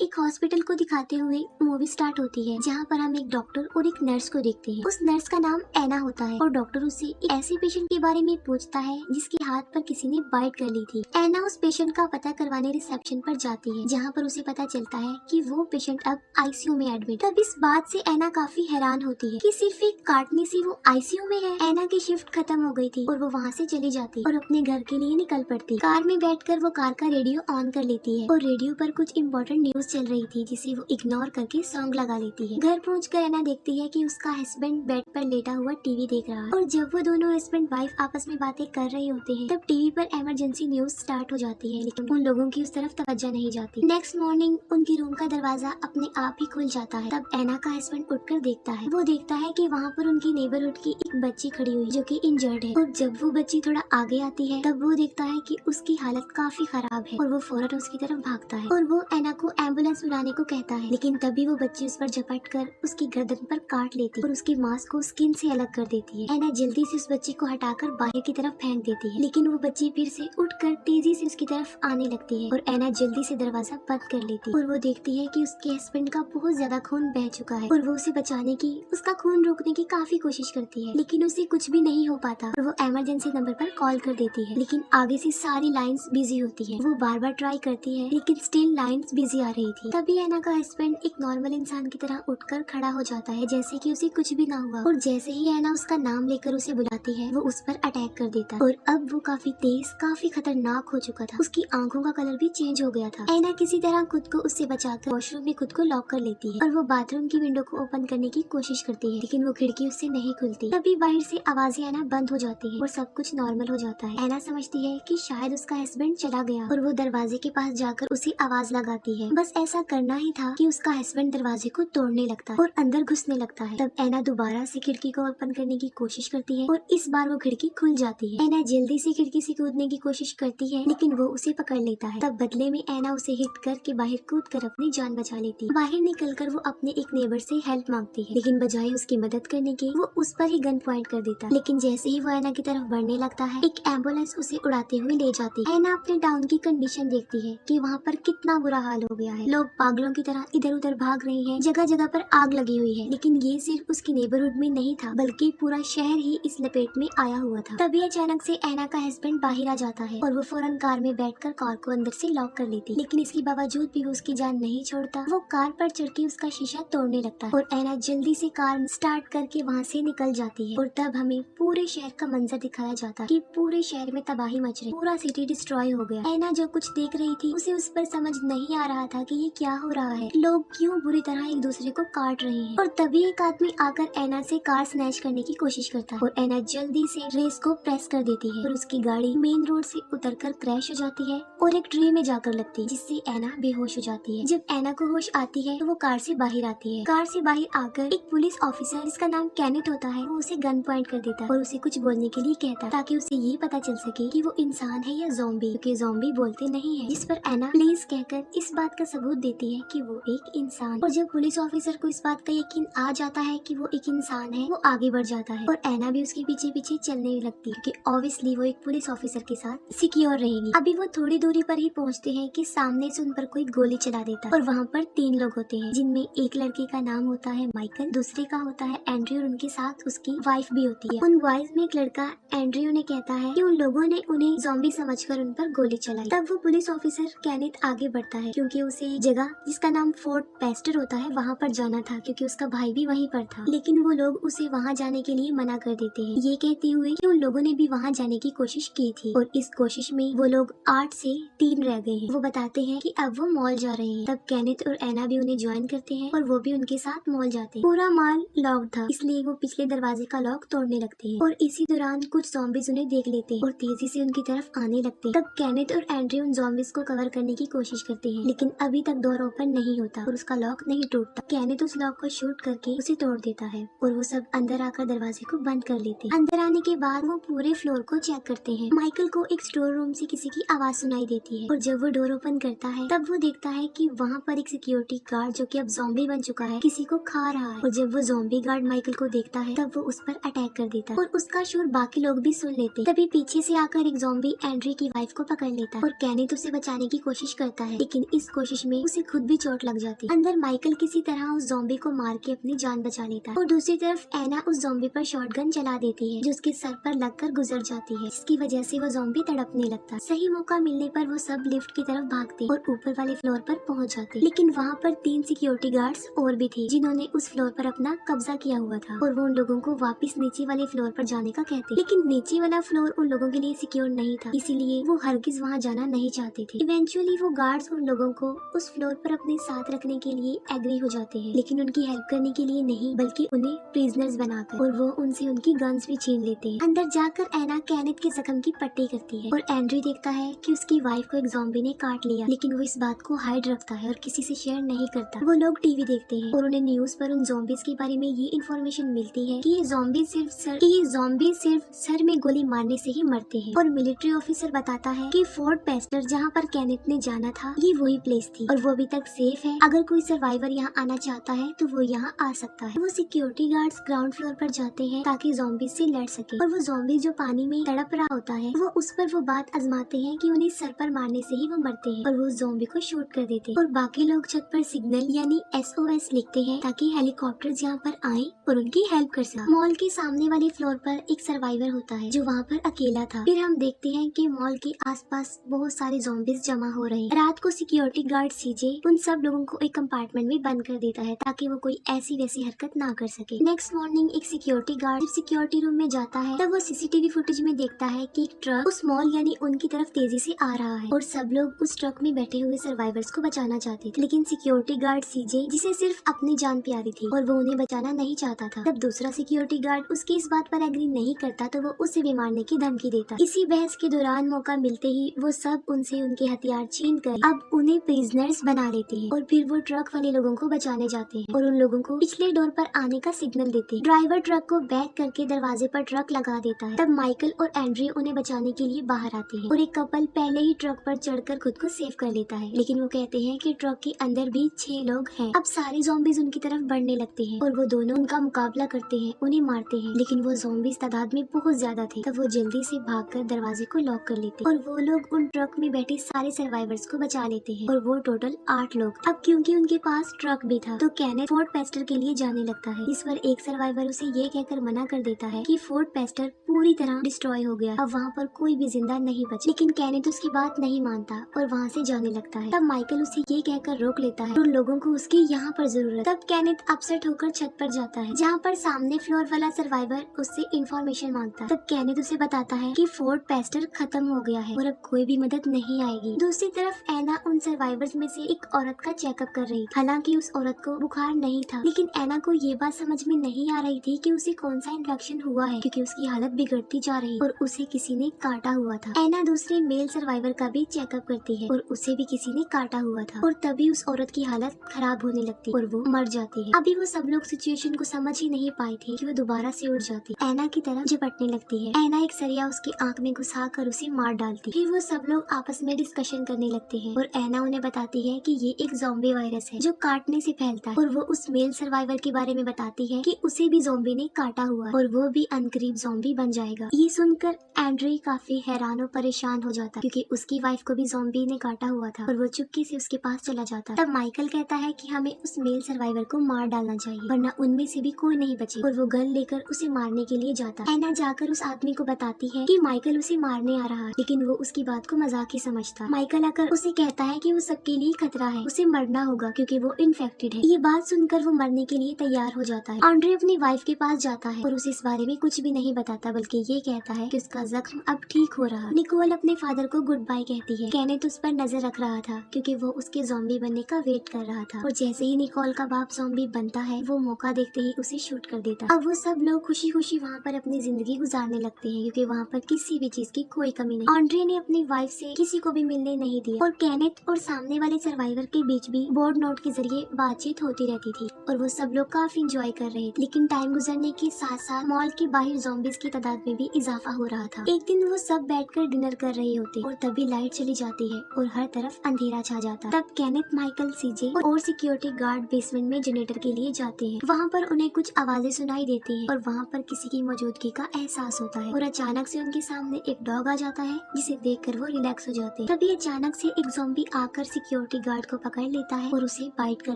एक हॉस्पिटल को दिखाते हुए मूवी स्टार्ट होती है, जहाँ पर हम एक डॉक्टर और एक नर्स को देखते हैं। उस नर्स का नाम एना होता है और डॉक्टर उससे एक ऐसे पेशेंट के बारे में पूछता है जिसके हाथ पर किसी ने बाइट कर ली थी। एना उस पेशेंट का पता करवाने रिसेप्शन पर जाती है, जहाँ पर उसे पता चलता है कि वो पेशेंट अब आईसीयू में एडमिट। तब इस बात से एना काफी हैरान होती है कि सिर्फ एक काटने से वो आईसीयू में है। एना की शिफ्ट खत्म हो गई थी और वो वहाँ से चली जाती और अपने घर के लिए निकल पड़ती। कार में बैठकर वो कार का रेडियो ऑन कर लेती है और रेडियो पर कुछ इम्पोर्टेंट न्यूज चल रही थी, जिसे वो इग्नोर करके सॉन्ग लगा लेती है। घर पहुंचकर एना देखती है कि उसका हस्बैंड बेड पर लेटा हुआ टीवी देख रहा है और जब वो दोनों हस्बैंड वाइफ आपस में बातें कर रहे होते हैं, तब टीवी पर इमरजेंसी न्यूज स्टार्ट हो जाती है, लेकिन उन लोगों की उस तरफ तवज्जो नहीं जाती। नेक्स्ट मॉर्निंग उनकी रूम का दरवाजा अपने आप ही खुल जाता है। तब एना का हस्बैंड उठकर देखता है। वो देखता है कि वहाँ पर उनकी नेबरहुड की एक बच्ची खड़ी हुई जो कि इंजर्ड है, और जब वो बच्ची थोड़ा आगे आती है तब वो देखता है कि उसकी हालत काफी खराब है और वो फौरन उसकी तरफ भागता है और वो एना को एम्बुलेंस बुलाने को कहता है। लेकिन तभी वो बच्ची उस पर झपट कर उसकी गर्दन पर काट लेती और उसकी मांस को स्किन से अलग कर देती है। एना जल्दी से उस बच्ची को हटाकर बाहर की तरफ फेंक देती है, लेकिन वो बच्ची फिर से उठकर तेजी से उसकी तरफ आने लगती है और एना जल्दी से दरवाजा बंद कर लेती है और वो देखती है कि उसके हस्बैंड का बहुत ज्यादा खून बह चुका है और वो उसे बचाने की, उसका खून रोकने की काफी कोशिश करती है, लेकिन उसे कुछ भी नहीं हो पाता और वो इमरजेंसी नंबर पर कॉल कर देती है, लेकिन आगे से सारी लाइंस बिजी होती है। वो बार बार ट्राई करती है लेकिन स्टिल लाइंस बिजी आ रही थी। तभी एना का हस्बैंड एक नॉर्मल इंसान की तरह उठकर खड़ा हो जाता है, जैसे कि उसे कुछ भी ना हुआ, और जैसे ही एना उसका नाम लेकर उसे बुलाती है वो उस पर अटैक कर देता है और अब वो काफी तेज, काफी खतरनाक हो चुका था। उसकी आंखों का कलर भी चेंज हो गया था। एना किसी तरह खुद को उससे बचाकर वॉशरूम में खुद को लॉक कर लेती है और वो बाथरूम की विंडो को ओपन करने की कोशिश करती है, लेकिन वो खिड़की उससे नहीं खुलती। तभी बाहर से आवाजें आना बंद हो जाती है और सब कुछ नॉर्मल हो जाता है। एना समझती है कि शायद उसका हस्बैंड चला गया और वो दरवाजे के पास जाकर उसे आवाज लगाती है। बस ऐसा करना ही था कि उसका हस्बैंड दरवाजे को तोड़ने लगता है और अंदर घुसने लगता है। तब एना दोबारा से खिड़की को ओपन करने की कोशिश करती है और इस बार वो खिड़की खुल जाती है। एना जल्दी से खिड़की से कूदने की कोशिश करती है, लेकिन वो उसे पकड़ लेता है। तब बदले में एना उसे हिट करके बाहर कूद कर अपनी जान बचा लेती है। बाहर निकलकर वो अपने एक नेबर से हेल्प मांगती है, लेकिन बजाय उसकी मदद करने के वो उस पर ही गन पॉइंट कर देता है। लेकिन जैसे ही वो एना की तरफ बढ़ने लगता है, एक एम्बुलेंस उसे उड़ाते हुए ले जाती है। एना अपने डाउन की कंडीशन देखती है कि वहाँ पर कितना बुरा हाल हो गया है। लोग पागलों की तरह इधर उधर भाग रहे हैं, जगह जगह पर आग लगी हुई है। लेकिन ये सिर्फ उसकी नेबरहुड में नहीं था, बल्कि पूरा शहर ही इस लपेट में आया हुआ था। तभी अचानक से एना का हस्बैंड बाहर आ जाता है और वो फौरन कार में बैठकर कार को अंदर से लॉक कर लेती, लेकिन इसके बावजूद भी वो उसकी जान नहीं छोड़ता। वो कार पर चढ़ के उसका शीशा तोड़ने लगता है और एना जल्दी से कार स्टार्ट करके वहाँ से निकल जाती है। और तब हमें पूरे शहर का मंजर दिखाया जाता है कि पूरे शहर में तबाही मच रही, पूरा सिटी डिस्ट्रॉय हो गया। एना जो कुछ देख रही थी उसे उस पर समझ नहीं आ रहा था कि ये क्या हो रहा है, लोग क्यों बुरी तरह एक दूसरे को काट रहे हैं। और तभी एक आदमी आकर एना से कार स्नैच करने की कोशिश करता है और एना जल्दी से रेस को प्रेस कर देती है और उसकी गाड़ी मेन रोड से उतरकर क्रैश हो जाती है और एक ट्री में जाकर लगती है, जिससे एना बेहोश हो जाती है। जब एना को होश आती है तो वो कार से बाहर आती है। कार से बाहर आकर एक पुलिस ऑफिसर जिसका नाम कैनेट होता है वो उसे गन पॉइंट कर देता है और उसे कुछ बोलने के लिए कहता है, ताकि उसे ये पता चल सके कि वो इंसान है या ज़ॉम्बी, क्योंकि ज़ॉम्बी बोलते नहीं है। जिस पर एना प्लीज कहकर इस बात का सबूत देती है कि वो एक इंसान। और जब पुलिस ऑफिसर को इस बात का यकीन आ जाता है कि वो एक इंसान है, वो आगे बढ़ जाता है और एना भी उसके पीछे पीछे चलने लगती है, क्योंकि ऑब्वियसली वो एक पुलिस ऑफिसर के साथ सिक्योर रहेगी। अभी वो थोड़ी दूरी पर ही पहुंचते हैं कि सामने से उन पर कोई गोली चला देता है और वहाँ पर 3 लोग होते हैं, जिनमें एक लड़के का नाम होता है माइकल, दूसरे का होता है एंड्रयू और उनके साथ उसकी वाइफ भी होती है। उन बॉयज में एक लड़का एंड्रयू ने कहता है कि उन लोगों ने उन्हें ज़ॉम्बी समझकर उन पर गोली चलाई। तब वो पुलिस ऑफिसर कैनेथ आगे बढ़ता है, क्योंकि उसे एक जगह जिसका नाम फोर्ट पेस्टर होता है वहाँ पर जाना था, क्योंकि उसका भाई भी वहीं पर था। लेकिन वो लोग उसे वहाँ जाने के लिए मना कर देते हैं, ये कहते हुए कि उन लोगों ने भी वहाँ जाने की कोशिश की थी और इस कोशिश में वो लोग 8 से 3 रह गए हैं। वो बताते हैं कि अब वो मॉल जा रहे हैं। तब कैनेथ और एना भी उन्हें ज्वाइन करते हैं और वो भी उनके साथ मॉल जाते हैं। पूरा मॉल लॉक था, इसलिए वो पिछले दरवाजे का लॉक तोड़ने लगते हैं और इसी दौरान कुछ ज़ॉम्बीज उन्हें देख लेते हैं और तेजी से उनकी तरफ आने लगते हैं। तब कैनेथ और एंड्रयू उन ज़ॉम्बीज को कवर करने की कोशिश करते हैं, लेकिन अभी तक डोर ओपन नहीं होता और उसका लॉक नहीं टूटता। कैनेथ उस लॉक को शूट करके उसे तोड़ देता है और वो सब अंदर आकर दरवाजे को बंद कर लेते हैं। अंदर आने के बाद वो पूरे फ्लोर को चेक करते हैं। माइकल को एक स्टोर रूम से किसी की आवाज सुनाई देती है और जब वो डोर ओपन करता है तब वो देखता है कि वहाँ पर एक सिक्योरिटी गार्ड, जो कि अब ज़ॉम्बी बन चुका है, किसी को खा रहा है। और जब वो ज़ॉम्बी गार्ड माइकल को देखता है तब वो उस पर अटैक कर देता है और उसका शोर बाकी लोग भी सुन लेते हैं। तभी पीछे से आकर एक ज़ॉम्बी एंड्री की वाइफ को पकड़ लेता है और कैनेथ उसे बचाने की कोशिश करता है, लेकिन इस कोशिश में उसे खुद भी चोट लग जाती है। अंदर माइकल किसी तरह उस ज़ॉम्बी को मार के अपनी जान बचा लेता है और दूसरी तरफ एना उस ज़ॉम्बी पर शॉटगन चला देती है जो उसके सर पर लगकर गुजर जाती है, जिसकी वजह से वो ज़ॉम्बी तड़पने लगता है। सही मौका मिलने पर वो सब लिफ्ट की तरफ भागते और ऊपर वाले फ्लोर पर पहुंच जाते, लेकिन वहाँ पर 3 सिक्योरिटी गार्ड्स और भी थे जिन्होंने उस फ्लोर पर अपना कब्जा किया हुआ था और वो उन लोगों को वापस नीचे वाले फ्लोर पर जाने का कहते, लेकिन नीचे वाला फ्लोर उन लोगों के लिए सिक्योर नहीं था, इसीलिए वो हरगिज वहाँ जाना नहीं चाहते थे। इवेंचुअली वो गार्ड्स उन लोगों को उस फ्लोर पर अपने साथ रखने के लिए एग्री हो जाते हैं, लेकिन उनकी हेल्प करने के लिए नहीं बल्कि उन्हें प्रिजनर्स बनाकर, और वो उनसे उनकी गन्स भी छीन लेते हैं। अंदर जाकर एना कैनेथ के जख्म की पट्टी करती है और एंड्रयू देखता है कि उसकी वाइफ को एक ज़ॉम्बी ने काट लिया, लेकिन वो इस बात को हाइड रखता है और किसी से शेयर नहीं करता। वो लोग टीवी देखते हैं और उन्हें न्यूज पर उन ज़ॉम्बीज के बारे में ये इन्फॉर्मेशन मिलती है कि ये ज़ॉम्बी सिर्फ सर में गोली मारने से ही मरते हैं। और मिलिट्री ऑफिसर बताता है कि फोर्ट पेस्टर जहाँ पर कैनेथ ने जाना था ये वही प्लेस थी और वो अभी तक सेफ है। अगर कोई सर्वाइवर यहाँ आना चाहता है तो वो यहाँ आ सकता है। वो सिक्योरिटी गार्ड्स ग्राउंड फ्लोर पर जाते हैं ताकि ज़ॉम्बीज से लड़ सके, और वो ज़ॉम्बी जो पानी में तड़प रहा होता है वो उस पर वो बात आजमाते हैं कि उन्हें सर पर मारने से ही वो मरते हैं, और वो ज़ॉम्बी को शूट कर देते हैं। और बाकी लोग छत पर सिग्नल यानी SOS लिखते हैं ताकि हेलीकॉप्टर यहाँ पर आए और उनकी हेल्प कर सके। मॉल के सामने वाले फ्लोर पर एक सर्वाइवर होता है जो वहाँ पर अकेला था। फिर हम देखते हैं कि मॉल के आसपास बहुत सारे ज़ॉम्बीज जमा हो रहे हैं। रात को सिक्योरिटी गार्ड सीजे उन सब लोगों को एक कंपार्टमेंट में बंद कर देता है ताकि वो कोई ऐसी वैसी हरकत ना कर सके। नेक्स्ट मॉर्निंग एक सिक्योरिटी गार्ड सिक्योरिटी रूम में जाता है तब वो CCTV फुटेज में देखता है कि एक ट्रक उस मॉल यानी उनकी तरफ तेजी से आ रहा है और सब लोग उस ट्रक में बैठे हुए सर्वाइवर्स को बचाना चाहते थे, लेकिन सिक्योरिटी गार्ड सीजे जिसे सिर्फ अपनी जान प्यारी थी और वो उन्हें बचाना नहीं चाहता था। तब दूसरा सिक्योरिटी गार्ड उसकी इस बात पर एग्री नहीं करता तो वो उसे भी मारने की धमकी देता। इसी बहस के दौरान मौका मिलते ही वो सब उनसे उनके हथियार छीन कर अब उन्हें प्रिजनर्स बना लेते हैं और फिर वो ट्रक वाले लोगों को बचाने जाते हैं और उन लोगों को पिछले डोर पर आने का सिग्नल देते हैं। ड्राइवर ट्रक को बैक करके दरवाजे पर ट्रक लगा देता है। तब माइकल और एंड्रयू उन्हें बचाने के लिए बाहर आते हैं और एक कपल पहले ही ट्रक पर चढ़कर खुद को सेव कर लेता है, लेकिन वो कहते हैं कि ट्रक के अंदर भी 6 लोग हैं। अब सारे ज़ॉम्बीज उनकी तरफ बढ़ने लगते हैं और वो दोनों उनका मुकाबला करते हैं, उन्हें मारते हैं, लेकिन वो ज़ॉम्बीज तादाद में बहुत ज्यादा थे। तब वो जल्दी से भागकर दरवाजे को लॉक कर लेते और वो लोग उन ट्रक में बैठे सारे सर्वाइवर्स को बचा लेते हैं और वो टोटल 8 लोग। अब क्योंकि उनके पास ट्रक भी था तो कैनेथ फोर्ट पेस्टर के लिए जाने लगता है। इस पर एक सर्वाइवर उसे ये कहकर मना कर देता है कि फोर्ट पेस्टर पूरी तरह डिस्ट्रॉय हो गया, अब वहाँ पर कोई भी जिंदा नहीं बचा, लेकिन कैनेथ उसकी बात नहीं मानता और वहाँ से जाने लगता है। तब माइकल उसे ये कहकर रोक लेता है उन लोगों को उसकी यहाँ पर जरूरत। तब कैनेथ अपसेट होकर छत पर जाता है जहाँ पर सामने फ्लोर वाला सर्वाइवर उससे इंफॉर्मेशन मांगता है। तब कैनेथ उसे बताता है कि फोर्ट पेस्टर खत्म हो गया है और अब कोई भी मदद नहीं आएगी। दूसरी तरफ एना उन सर्वाइवर्स में से एक औरत का चेकअप कर रही थी। हालांकि उस औरत को बुखार नहीं था, लेकिन एना को ये बात समझ में नहीं आ रही थी कि उसे कौन सा इन्फेक्शन हुआ है क्योंकि उसकी हालत बिगड़ती जा रही और उसे किसी ने काटा हुआ था। एना दूसरे मेल सर्वाइवर का भी चेकअप करती है और उसे भी किसी ने काटा हुआ था और तभी उस औरत की हालत खराब होने लगती और वो मर जाती है। अभी वो सब लोग सिचुएशन को समझ ही नहीं पाए थे कि वो दोबारा से उठ जाती, एना की तरफ झपटने लगती है। एना एक सरिया उसकी आंख में घुसा कर उसे मार डालती। फिर वो सब लोग आपस में डिस्कशन करने लगते हैं और एना उन्हें बताती है कि ये एक ज़ॉम्बी वायरस है जो काटने से फैलता है और वो उस मेल सर्वाइवर के बारे में बताती है कि उसे भी ज़ॉम्बी ने काटा हुआ है और वो भी अनकरीब ज़ॉम्बी बन जाएगा। ये सुनकर एंड्रयू काफी हैरान और परेशान हो जाता क्योंकि उसकी वाइफ को भी ज़ॉम्बी ने काटा हुआ था और वो चुपके से उसके पास चला जाता। तब माइकल कहता है कि हमें उस मेल सर्वाइवर को मार डालना चाहिए वरना उनमें से भी कोई नहीं बचे और वो गन लेकर उसे मारने के लिए जाता। एना जाकर उस आदमी को बताती है कि माइकल उसे मारने आ रहा है, लेकिन वो उसकी बात को मजाक ही समझता। माइकल आकर उसे कहता है कि वो सबके लिए खतरा है, उसे मरना होगा क्योंकि वो इन्फेक्टेड है। ये बात सुनकर वो मरने के लिए तैयार हो जाता है। एंड्रयू अपनी वाइफ के पास जाता है और उसे इस बारे में कुछ भी नहीं बताता बल्कि ये कहता है कि उसका जख्म अब ठीक हो रहा। निकोल अपने फादर को गुड बाय कहती है। कैनेथ उस पर नजर रख रहा था क्योंकि वो उसके ज़ॉम्बी बनने का वेट कर रहा था और जैसे ही निकोल का बाप ज़ॉम्बी बनता है वो मौका देखते ही उसे शूट कर देता। अब वो सब लोग खुशी खुशी वहाँ पर अपनी जिंदगी गुजारने लगते हैं क्योंकि वहाँ पर किसी भी चीज की कोई कमी नहीं। एंड्रयू ने अपनी वाइफ से किसी को भी मिलने नहीं दिया और कैनेथ और सामने वाले सर्वाइवर के बीच भी बोर्ड नोट के जरिए बातचीत होती रहती थी और वो सब लोग काफी इंजॉय कर रहे थे। लेकिन टाइम गुजरने के साथ साथ मॉल के बाहर ज़ॉम्बीज की तादाद में भी इजाफा हो रहा था। एक दिन वो सब बैठकर डिनर कर रहे होते और तभी लाइट चली जाती है और हर तरफ अंधेरा छा जाता। तब कैनेथ, माइकल, सीजे और सिक्योरिटी गार्ड बेसमेंट में जनरेटर के लिए जाते हैं। वहाँ पर उन्हें कुछ आवाजें सुनाई देती हैं और वहाँ पर किसी की मौजूदगी का एहसास होता है और अचानक से उनके सामने एक डॉग आ जाता है जिसे देखकर वो रिलैक्स हो जाते हैं। तभी अचानक से एक ज़ॉम्बी आकर सिक्योरिटी सिक्योरिटी गार्ड को पकड़ लेता है और उसे बाइट कर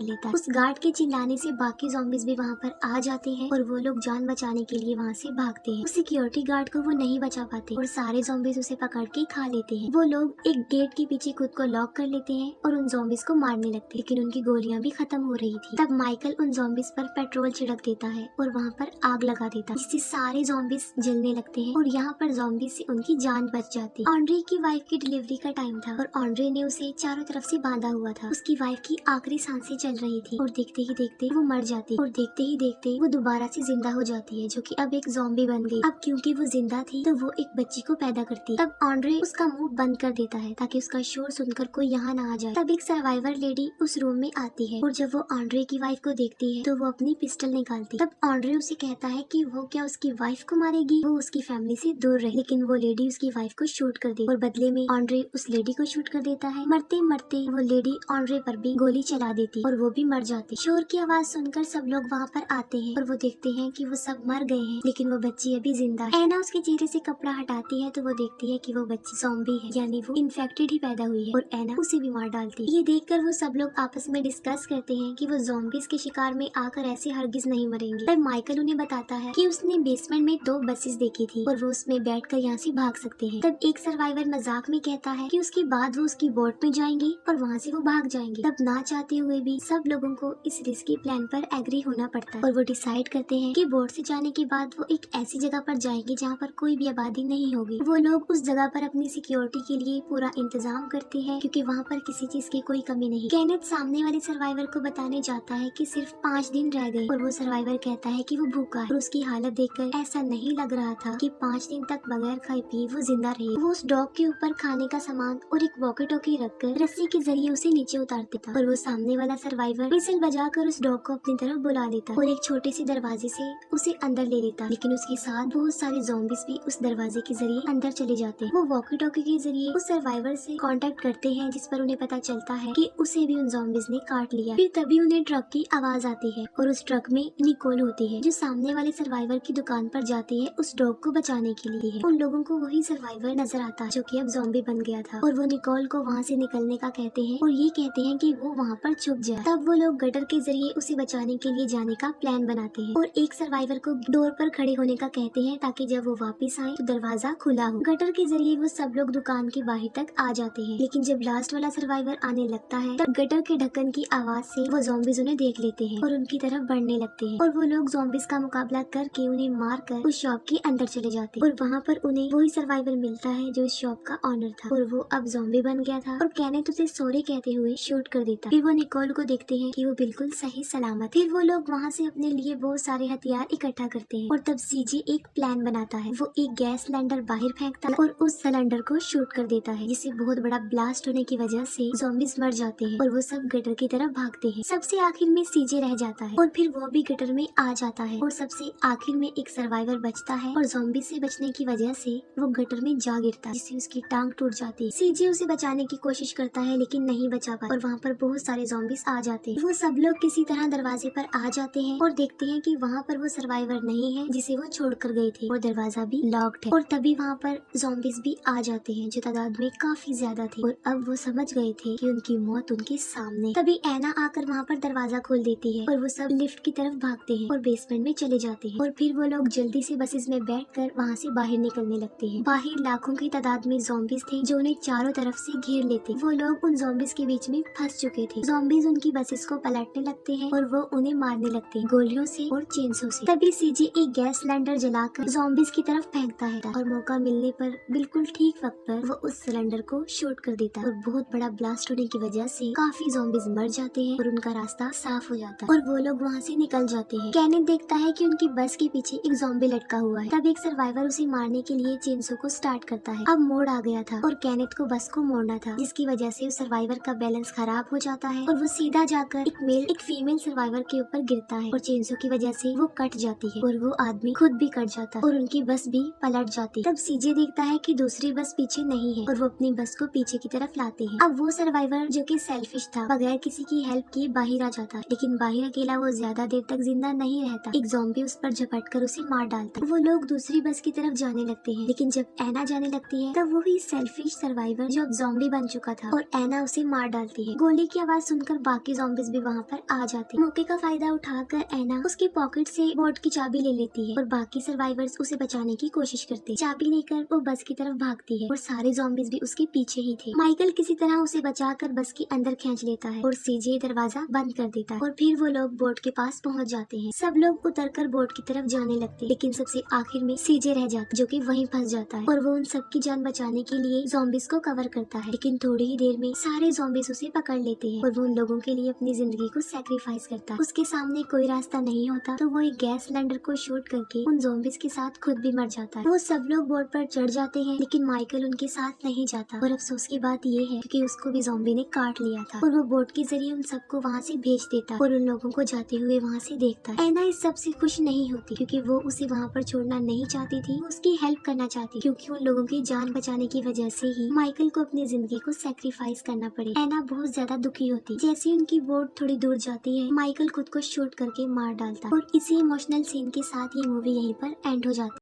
लेता है। उस गार्ड के चिल्लाने से बाकी ज़ॉम्बीज भी वहाँ पर आ जाते हैं और वो लोग जान बचाने के लिए वहाँ से भागते हैं। उस सिक्योरिटी गार्ड को वो नहीं बचा पाते और सारे ज़ॉम्बीज उसे पकड़ के खा लेते हैं। वो लोग एक गेट के पीछे खुद को लॉक कर लेते हैं और उन ज़ॉम्बीज को मारने लगते हैं, लेकिन उनकी गोलियां भी खत्म हो रही थी। तब माइकल उन ज़ॉम्बीज पर पेट्रोल छिड़क देता है और वहाँ पर आग लगा देता है, जिससे सारे ज़ॉम्बीज जलने लगते हैं और यहाँ पर ज़ॉम्बीज से उनकी जान बच जाती है। ऑन्ड्रे की वाइफ की डिलीवरी का टाइम था और ऑन्ड्रे ने उसे चारों तरफ से बांधा हुआ था। उसकी वाइफ की आखिरी सांसें चल रही थी और देखते ही देखते वो मर जाती और देखते ही देखते वो दोबारा से जिंदा हो जाती है, जो कि अब एक ज़ॉम्बी बन गई। अब क्योंकि वो जिंदा थी तो वो एक बच्ची को पैदा करती है। तब ऑन्ड्रे उसका मुंह बंद कर देता है ताकि उसका शोर सुनकर कोई यहाँ ना आ जाए। तब एक सर्वाइवर लेडी उस रूम में आती है और जब वो ऑन्ड्रे की वाइफ को देखती है तो वो अपनी पिस्टल निकालती। तब ऑन्ड्रे उसे कहता है कि वो क्या उसकी वाइफ को मारेगी, वो उसकी फैमिली से दूर रहे, लेकिन वो लेडी उसकी वाइफ को शूट कर दे और बदले में ऑन्ड्रे उस लेडी को शूट कर देता है। मरते मरते वो लेडी ऑन्ड्रे पर भी गोली चला देती और वो भी मर जाती। शोर की आवाज सुनकर सब लोग वहाँ पर आते हैं और वो देखते हैं कि वो सब मर गए हैं, लेकिन वो बच्ची अभी जिंदा है। एना उसके चेहरे से कपड़ा हटाती है तो वो देखती है कि वो बच्ची ज़ॉम्बी है, यानी वो इन्फेक्टेड ही पैदा हुई है और एना उसे भी मार डालती है। ये देखकर वो सब लोग आपस में डिस्कस करते हैं कि वो ज़ॉम्बीज के शिकार में आकर ऐसे हरगिज नहीं मरेंगे। तब माइकल उन्हें बताता है कि उसने बेसमेंट में 2 बसेस देखी थी और वो उसमें बैठकर यहाँ से भाग सकते हैं। तब एक सर्वाइवर मजाक में कहता है कि उसके बाद वो उसकी बोट में जाएंगे और वहाँ से वो भाग जाएंगे। तब ना चाहते हुए भी सब लोगों को इस रिस्की प्लान पर एग्री होना पड़ता है और वो डिसाइड करते हैं कि बोट से जाने के बाद वो एक ऐसी जगह पर जाएंगे जहाँ पर कोई भी आबादी नहीं होगी। वो लोग उस जगह पर अपनी सिक्योरिटी के लिए पूरा इंतजाम करते हैं क्योंकि वहाँ पर किसी चीज की कोई कमी नहीं। केनेथ सामने वाले सर्वाइवर को बताने जाता है कि सिर्फ 5 दिन रह गए और वो सर्वाइवर कहता है कि वो भूखा है और उसकी हालत देखकर ऐसा नहीं लग रहा था कि 5 दिन तक बगैर खाए पिए वो जिंदा रहे। वो उस डॉग के ऊपर खाने का सामान और एक वॉकी टॉकी रखकर रस्सी के जरिए उसे नीचे उतारता था और वो सामने वाला सर्वाइवर विसल बजाकर उस डॉग को अपनी तरफ बुला लेता और एक छोटे से दरवाजे से उसे अंदर ले लेता, लेकिन उसके साथ बहुत सारे ज़ॉम्बीज भी उस दरवाजे के जरिए अंदर चले जाते हैं। वो वॉकी टॉकी के जरिए उस सर्वाइवर से कांटेक्ट करते हैं, जिस पर उन्हें पता चलता है कि उसे भी उन ज़ॉम्बीज ने काट लिया। फिर तभी उन्हें ट्रक की आवाज आती है और उस ट्रक में निकोल होती है जो सामने वाले सर्वाइवर की दुकान पर जाती है उस डॉग को बचाने के लिए है। उन लोगों को वही सर्वाइवर नजर आता है जो कि अब ज़ॉम्बी बन गया था और वो निकोल को वहाँ से निकलने का कहते हैं और ये कहते हैं कि वो वहाँ पर छुप जाए। तब वो लोग गटर के जरिए उसे बचाने के लिए जाने का प्लान बनाते हैं और एक सर्वाइवर को डोर पर खड़े होने का कहते हैं ताकि जब वो वापस आए तो दरवाजा खुला हो। गटर के जरिए वो सब लोग दुकान के बाहर तक आ जाते हैं, लेकिन जब लास्ट वाला सर्वाइवर आने लगता है तब गटर के ढक्कन की आवाज से वो ज़ॉम्बीज उन्हें देख लेते हैं और उनकी तरफ बढ़ने लगते हैं और वो लोग ज़ॉम्बीज का मुकाबला करके उन्हें मार कर उस शॉप के अंदर चले जाते हैं और वहाँ पर उन्हें वही सर्वाइवर मिलता है जो इस शॉप का ऑनर था और वो अब ज़ॉम्बी बन गया था और केनेथ उसे सॉरी कहते हुए शूट कर देता। फिर वो निकोल को देखते हैं कि वो बिल्कुल सही सलामत। फिर वो लोग वहाँ से अपने लिए बहुत सारे हथियार इकट्ठा करते हैं और तब सीजे एक प्लान बनाता है। वो एक गैस सिलेंडर बाहर फेंकता है और उस सिलेंडर को शूट कर देता है, जिससे बहुत बड़ा ब्लास्ट होने की वजह से ज़ॉम्बीज मर जाते हैं और वो सब गटर की तरफ भागते हैं। सबसे आखिर में सीजे रह जाता है और फिर वो भी गटर में आ जाता है और सबसे आखिर में एक सर्वाइवर बचता है और ज़ॉम्बी से बचने की वजह से वो गटर में जा गिरता है, जिससे उसकी टांग टूट जाती है। सीजे उसे बचाने की कोशिश करता है लेकिन नहीं बचा पाता और वहाँ पर बहुत सारे ज़ॉम्बीज आ जाते हैं। वो सब लोग किसी तरह दरवाजे पर आ जाते हैं और देखते हैं कि वहाँ पर वो सर्वाइवर नहीं है जिसे वो छोड़ कर गए थे और दरवाजा भी लॉक्ड है और तभी वहाँ पर ज़ॉम्बीज भी आ जाते हैं जो तादाद में काफी ज्यादा थे और अब वो समझ गए थे कि उनकी मौत उनके सामने। तभी एना आकर वहाँ पर दरवाजा खोल देती है और वो सब लिफ्ट की तरफ भागते हैं और बेसमेंट में चले जाते हैं और फिर वो लोग जल्दी से बसेस में बैठकर वहाँ से बाहर निकलने लगते हैं। बाहर लाखों की तादाद में ज़ॉम्बीज थे जो उन्हें चारों तरफ से घेर लेते। वो लोग उन ज़ॉम्बीज के बीच में फंस चुके थे। ज़ॉम्बीज उनकी बसेस को पलटने लगते हैं और वो उन्हें मारने लगते हैं गोलियों से और चेंसों से। तभी सीजे एक गैस सिलेंडर जलाकर ज़ॉम्बीज की तरफ फेंकता है और मौका मिलने पर बिल्कुल ठीक वक्त पर वो उस सिलेंडर को शूट कर देता है और बहुत बड़ा ब्लास्ट होने की वजह से काफी ज़ॉम्बीज मर जाते हैं और उनका रास्ता साफ हो जाता है और वो लोग वहाँ से निकल जाते हैं। केनेथ देखता है कि उनकी बस के पीछे एक ज़ॉम्बी लटका हुआ है। तब एक सर्वाइवर उसे मारने के लिए चेंसो को स्टार्ट करता है। अब मोड़ आ गया था और केनेथ को बस को मोड़ना था, जिसकी वजह से उस सर्वाइवर का बैलेंस खराब हो जाता है और वो सीधा जाकर एक फीमेल सर्वाइवर के ऊपर गिरता है और चेंसो की वजह से वो कट जाती है और वो आदमी खुद भी कट जाता है और उनकी बस भी पलट जाती है। तब सीजे देखता है कि दूसरी बस पीछे नहीं है और वो अपनी बस को पीछे की तरफ लाते हैं। अब वो सर्वाइवर जो कि सेल्फिश था बगैर किसी की हेल्प किए बाहर आ जाता है, लेकिन बाहर अकेला वो ज्यादा देर तक जिंदा नहीं रहता। एक ज़ॉम्बी उस पर झपट कर उसे मार डालता है। वो लोग दूसरी बस की तरफ जाने लगते हैं, लेकिन जब एना जाने लगती है तब वही सेल्फिश सर्वाइवर जो अब ज़ॉम्बी बन चुका था और एना उसे मार डालती है। गोली की आवाज सुनकर बाकी ज़ॉम्बीज भी वहाँ पर आ जाते हैं। मौके का फायदा उठाकर एना उसकी पॉकेट से बोट की चाबी ले लेती है और बाकी सर्वाइवर्स उसे बचाने की कोशिश करते हैं। चाबी लेकर वो बस की तरफ भागती है और सारे ज़ॉम्बीज भी उसके पीछे ही थे। माइकल किसी तरह उसे बचाकर बस के अंदर खींच लेता है और सीजे दरवाजा बंद कर देता है और फिर वो लोग बोट के पास पहुंच जाते हैं। सब लोग उतरकर बोट की तरफ जाने लगते हैं, लेकिन सबसे आखिर में सीजे रह जाता जो कि वहीं फंस जाता है और वो उन सबकी जान बचाने के लिए ज़ॉम्बीज को कवर करता है। लेकिन थोड़ी ही देर में सारे ज़ॉम्बीज उसे पकड़ लेते हैं और वो उन लोगों के लिए अपनी जिंदगी को सैक्रिफाइस करता है। उसके सामने कोई रास्ता नहीं होता तो वो एक गैस सिलेंडर को शूट करके उन ज़ॉम्बीज के साथ खुद भी मर जाता है। वो सब लोग बोट पर चढ़ जाते हैं, लेकिन माइकल उनके साथ नहीं जाता और अफसोस की बात ये है कि उसको भी ज़ॉम्बी ने काट लिया था और वो बोट के जरिए उन सबको वहाँ से भेज देता और उन लोगों को जाते हुए वहाँ से देखता है। एना इस सब से खुश नहीं होती क्योंकि वो उसे वहाँ पर छोड़ना नहीं चाहती थी, वो उसकी हेल्प करना चाहती क्योंकि उन लोगों की जान बचाने की वजह से ही माइकल को अपनी जिंदगी को सैक्रिफाइस करना पड़े। एना बहुत ज्यादा दुखी होती। जैसे उनकी बोट थोड़ी दूर जाती है, माइकल खुद को शूट करके मार डालता और इसी इमोशनल सीन के साथ ये मूवी यहीं पर एंड हो जाती।